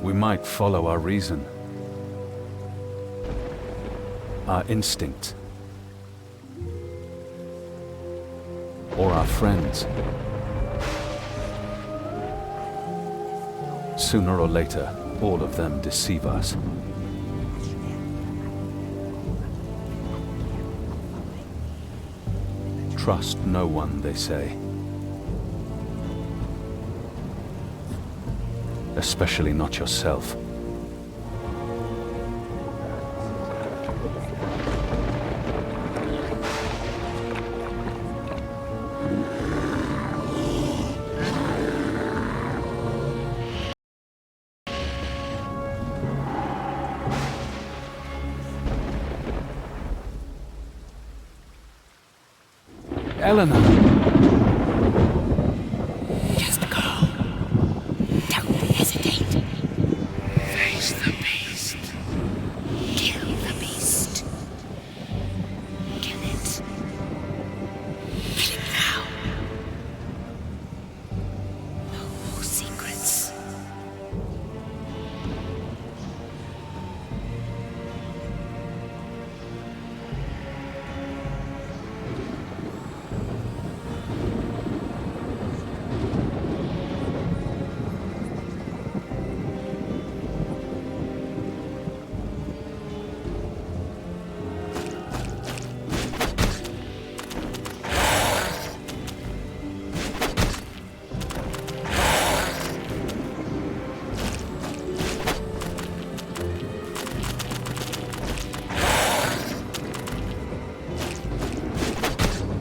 We might follow our reason, our instinct, or our friends. Sooner or later, all of them deceive us. Trust no one, they say. Especially not yourself. Eleanor! Just go. Don't hesitate. Face the beast. Kill the beast. Kill it. Kill it now. No more secrets.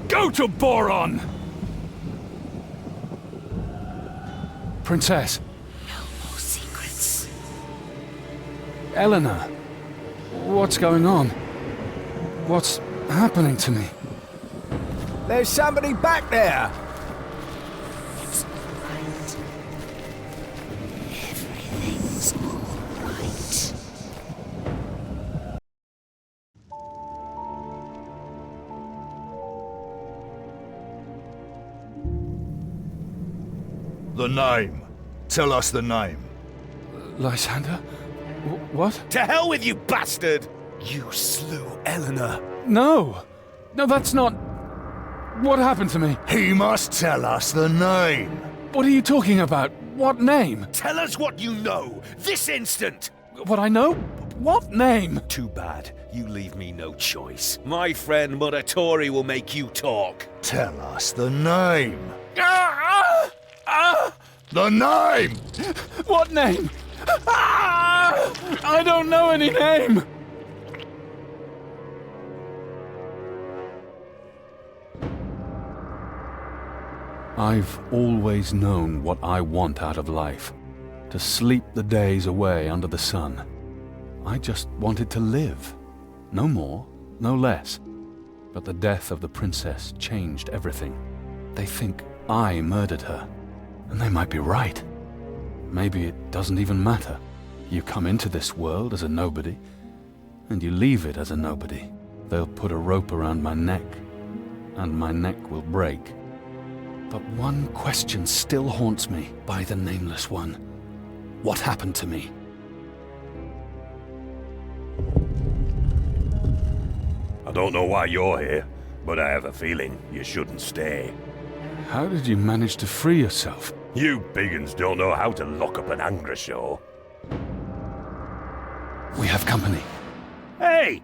Go to Boron! Princess! No more secrets. Eleanor! What's going on? What's happening to me? There's somebody back there! It's all right. Everything's all right. The name. Tell us the name. Lysander? What? To hell with you, bastard! You slew Eleanor. No! No, that's not... What happened to me? He must tell us the name. What are you talking about? What name? Tell us what you know, this instant! What I know? What name? Too bad. You leave me no choice. My friend Muratori will make you talk. Tell us the name. Ah! Ah! The name! What name? Ah! I don't know any name! I've always known what I want out of life. To sleep the days away under the sun. I just wanted to live. No more, no less. But the death of the princess changed everything. They think I murdered her. And they might be right. Maybe it doesn't even matter. You come into this world as a nobody, and you leave it as a nobody. They'll put a rope around my neck, and my neck will break. But one question still haunts me by the Nameless One. What happened to me? I don't know why you're here, but I have a feeling you shouldn't stay. How did you manage to free yourself? You biggins don't know how to lock up an Angra show. We have company. Hey!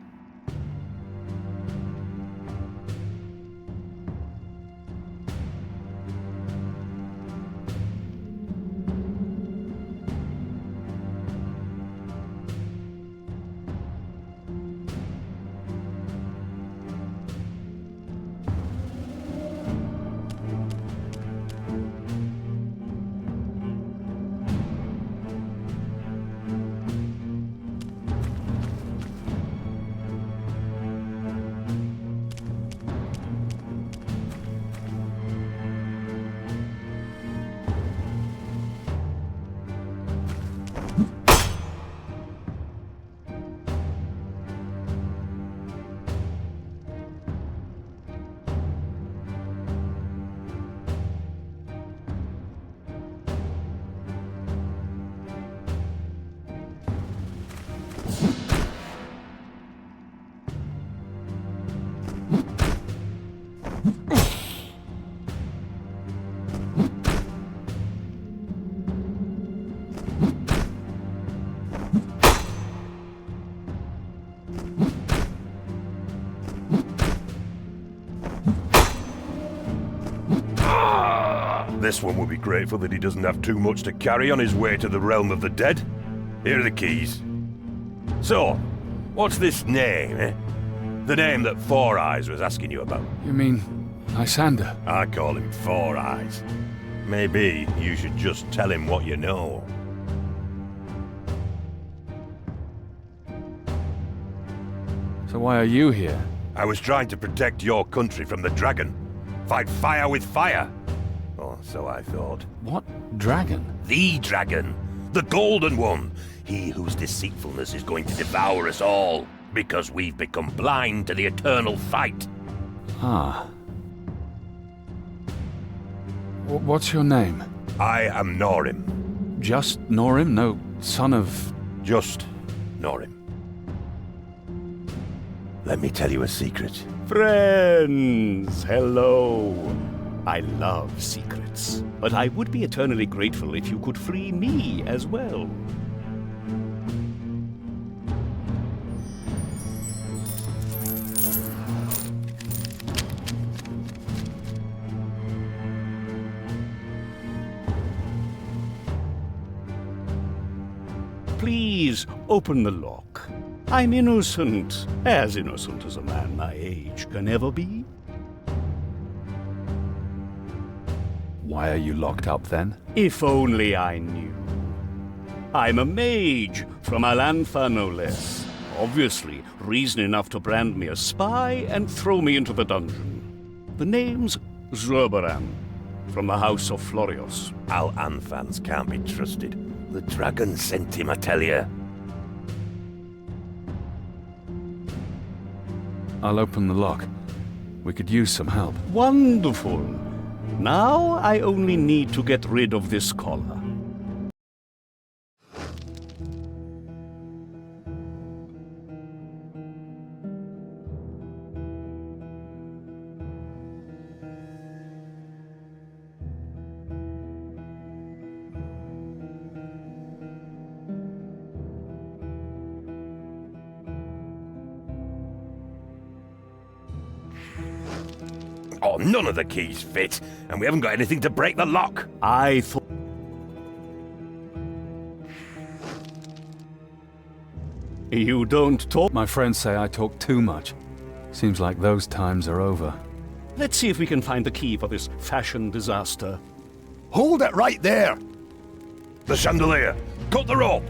This one will be grateful that he doesn't have too much to carry on his way to the realm of the dead. Here are the keys. So, what's this name, eh? The name that Four Eyes was asking you about. You mean Lysander? I call him Four Eyes. Maybe you should just tell him what you know. So why are you here? I was trying to protect your country from the dragon. Fight fire with fire. Or so I thought. What dragon? The dragon. The golden one. He whose deceitfulness is going to devour us all. Because we've become blind to the eternal fight. Ah. What's your name? I am Norim. Just Norim? No son of... Just Norim. Let me tell you a secret. Friends, hello. I love secrets, but I would be eternally grateful if you could free me as well. Please open the lock. I'm innocent as a man my age can ever be. Why are you locked up then? If only I knew. I'm a mage from Alantha, no less. Obviously, reason enough to brand me a spy and throw me into the dungeon. The name's Zurbaran, from the House of Florios. Al-Anfans can't be trusted. The dragon sent him, I tell you. I'll open the lock. We could use some help. Wonderful. Now I only need to get rid of this collar. Oh, none of the keys fit, and we haven't got anything to break the lock. I thought... You don't talk... My friends say I talk too much. Seems like those times are over. Let's see if we can find the key for this fashion disaster. Hold it right there! The chandelier. Cut the rope.